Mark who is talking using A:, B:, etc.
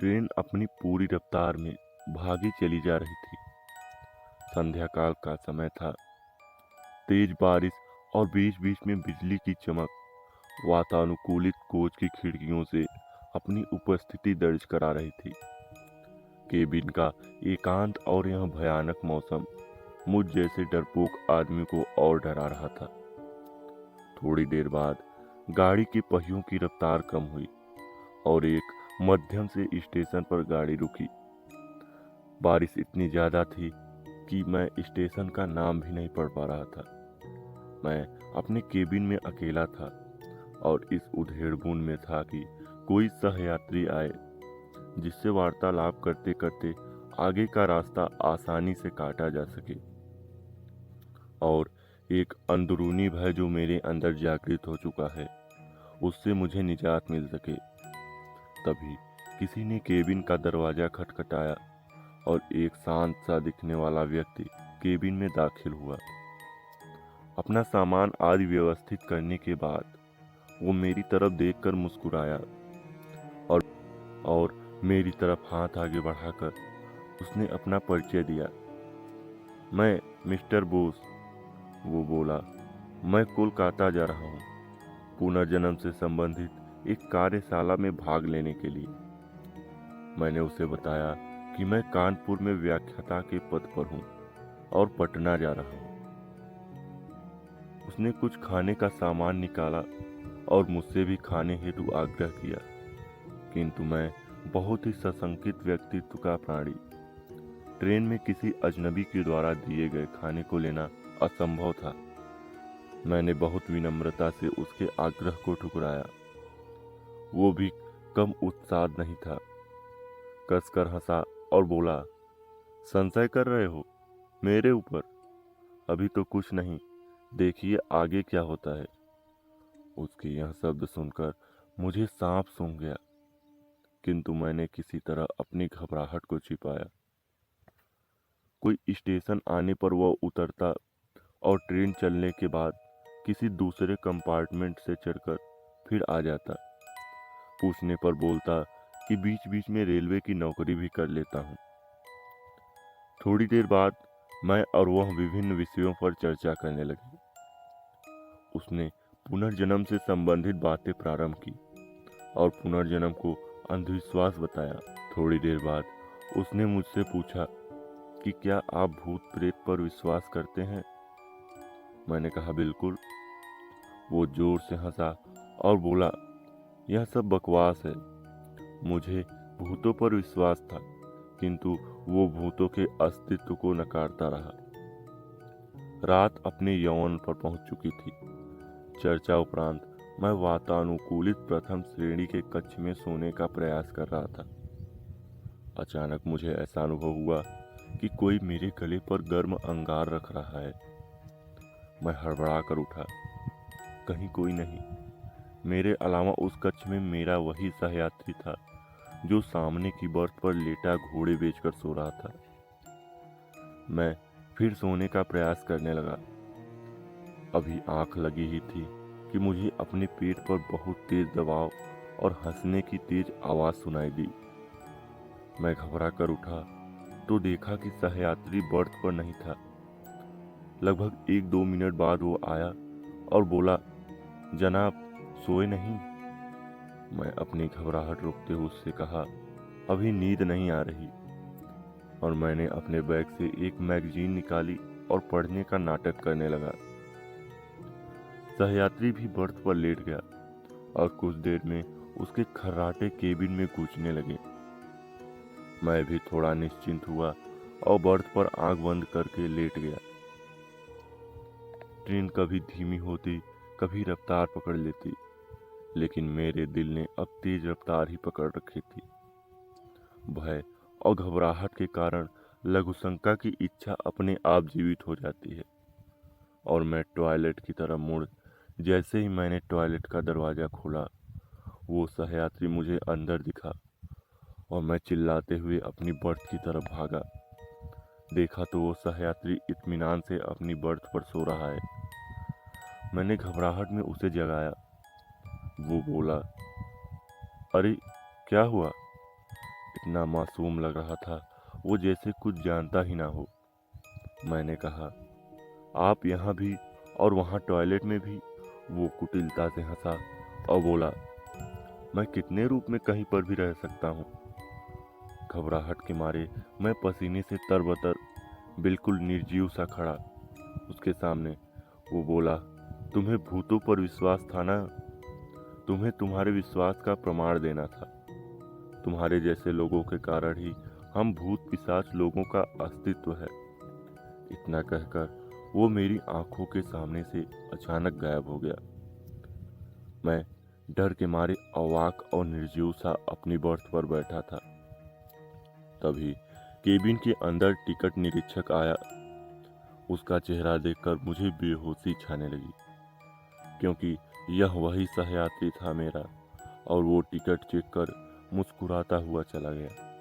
A: Train अपनी पूरी रफ्तार में भागी चली जा रही थी। संध्या काल का समय था। तेज बारिश और बीच बीच में बिजली की चमक वातानुकूलित कोच की खिड़कियों से अपनी उपस्थिति दर्ज करा रही थी। केबिन का एकांत और यह भयानक मौसम मुझ जैसे डरपोक आदमी को और डरा रहा था। थोड़ी देर बाद गाड़ी के पहियों की रफ्तार कम हुई और एक मध्यम से स्टेशन पर गाड़ी रुकी। बारिश इतनी ज्यादा थी कि मैं स्टेशन का नाम भी नहीं पढ़ पा रहा था। मैं अपने केबिन में अकेला था और इस उधेड़बुन में था कि कोई सहयात्री आए जिससे वार्तालाप करते करते आगे का रास्ता आसानी से काटा जा सके और एक अंदरूनी भय जो मेरे अंदर जागृत हो चुका है उससे मुझे निजात मिल सके। तभी किसी ने केबिन का दरवाजा खटखटाया और एक शांत सा दिखने वाला व्यक्ति केबिन में दाखिल हुआ। अपना सामान आदि व्यवस्थित करने के बाद वो मेरी तरफ देखकर मुस्कुराया और और मेरी तरफ हाथ आगे बढ़ाकर उसने अपना परिचय दिया। मैं मिस्टर बोस, वो बोला। मैं कोलकाता जा रहा हूँ पुनर्जन्म से संबंधित एक कार्यशाला में भाग लेने के लिए। मैंने उसे बताया कि मैं कानपुर में व्याख्याता के पद पर हूँ और पटना जा रहा हूँ। उसने कुछ खाने का सामान निकाला और मुझसे भी खाने हेतु आग्रह किया, किंतु मैं बहुत ही सशंकित व्यक्तित्व का प्राणी, ट्रेन में किसी अजनबी के द्वारा दिए गए खाने को लेना असंभव था। मैंने बहुत विनम्रता से उसके आग्रह को ठुकराया। वो भी कम उत्साह नहीं था। कसकर हंसा और बोला, संशय कर रहे हो मेरे ऊपर? अभी तो कुछ नहीं, देखिए आगे क्या होता है। उसके यह शब्द सुनकर मुझे सांप सूंघ गया, किंतु मैंने किसी तरह अपनी घबराहट को छिपाया। कोई स्टेशन आने पर वह उतरता और ट्रेन चलने के बाद किसी दूसरे कंपार्टमेंट से चढ़कर फिर आ जाता। पूछने पर बोलता कि बीच बीच में रेलवे की नौकरी भी कर लेता हूँ। थोड़ी देर बाद मैं और वह विभिन्न विषयों पर चर्चा करने लगे। उसने पुनर्जन्म से संबंधित बातें प्रारंभ की और पुनर्जन्म को अंधविश्वास बताया। थोड़ी देर बाद उसने मुझसे पूछा कि क्या आप भूत प्रेत पर विश्वास करते हैं? मैंने कहा बिल्कुल। वो जोर से हंसा और बोला, यह सब बकवास है। मुझे भूतों पर विश्वास था, किंतु वो भूतों के अस्तित्व को नकारता रहा। रात अपने यौवन पर पहुंच चुकी थी। चर्चा उपरांत मैं वातानुकूलित प्रथम श्रेणी के कक्ष में सोने का प्रयास कर रहा था। अचानक मुझे ऐसा अनुभव हुआ कि कोई मेरे गले पर गर्म अंगार रख रहा है। मैं हड़बड़ा कर उठा। कहीं कोई नहीं। मेरे अलावा उस कक्ष में मेरा वही सहयात्री था जो सामने की बर्थ पर लेटा घोड़े बेचकर सो रहा था। मैं फिर सोने का प्रयास करने लगा। अभी आंख लगी ही थी कि मुझे अपने पेट पर बहुत तेज दबाव और हंसने की तेज आवाज सुनाई दी। मैं घबरा कर उठा तो देखा कि सहयात्री बर्थ पर नहीं था। लगभग 1-2 मिनट बाद वो आया और बोला, जनाब सोए नहीं? मैं अपनी घबराहट रोकते हुए उससे कहा, अभी नींद नहीं आ रही। और मैंने अपने बैग से एक मैगजीन निकाली और पढ़ने का नाटक करने लगा। सहयात्री भी बर्थ पर लेट गया और कुछ देर में उसके खर्राटे केबिन में गूंजने लगे। मैं भी थोड़ा निश्चिंत हुआ और बर्थ पर आंख बंद करके लेट गया। ट्रेन कभी धीमी होती, कभी रफ्तार पकड़ लेती, लेकिन मेरे दिल ने अब तेज रफ्तार ही पकड़ रखी थी। भय और घबराहट के कारण लघुशंका की इच्छा अपने आप जीवित हो जाती है और मैं टॉयलेट की तरफ मुड़ जैसे ही मैंने टॉयलेट का दरवाजा खोला, वो सहयात्री मुझे अंदर दिखा और मैं चिल्लाते हुए अपनी बर्थ की तरफ भागा। देखा तो वो सहयात्री इत्मीनान से अपनी बर्थ पर सो रहा है। मैंने घबराहट में उसे जगाया। वो बोला, अरे क्या हुआ? इतना मासूम लग रहा था, वो जैसे कुछ जानता ही ना हो। मैंने कहा, आप यहाँ भी और वहाँ टॉयलेट में भी? वो कुटिलता से हंसा और बोला, मैं कितने रूप में कहीं पर भी रह सकता हूँ। घबराहट के मारे मैं पसीने से तरबतर, बिल्कुल निर्जीव सा खड़ा उसके सामने। वो बोला, तुम्हें भूतों पर विश्वास था ना? तुम्हें तुम्हारे विश्वास का प्रमाण देना था। तुम्हारे जैसे लोगों के कारण ही हम भूत पिशाच लोगों का अस्तित्व है। इतना कहकर वो मेरी आंखों के सामने से अचानक गायब हो गया। मैं डर के मारे अवाक और निर्जीव सा अपनी बर्थ पर बैठा था। तभी केबिन के अंदर टिकट निरीक्षक आया। उसका चेहरा देखकर मुझे बेहोशी छाने लगी, क्योंकि यह वही सहयात्री था मेरा, और वो टिकट चेक कर मुस्कुराता हुआ चला गया।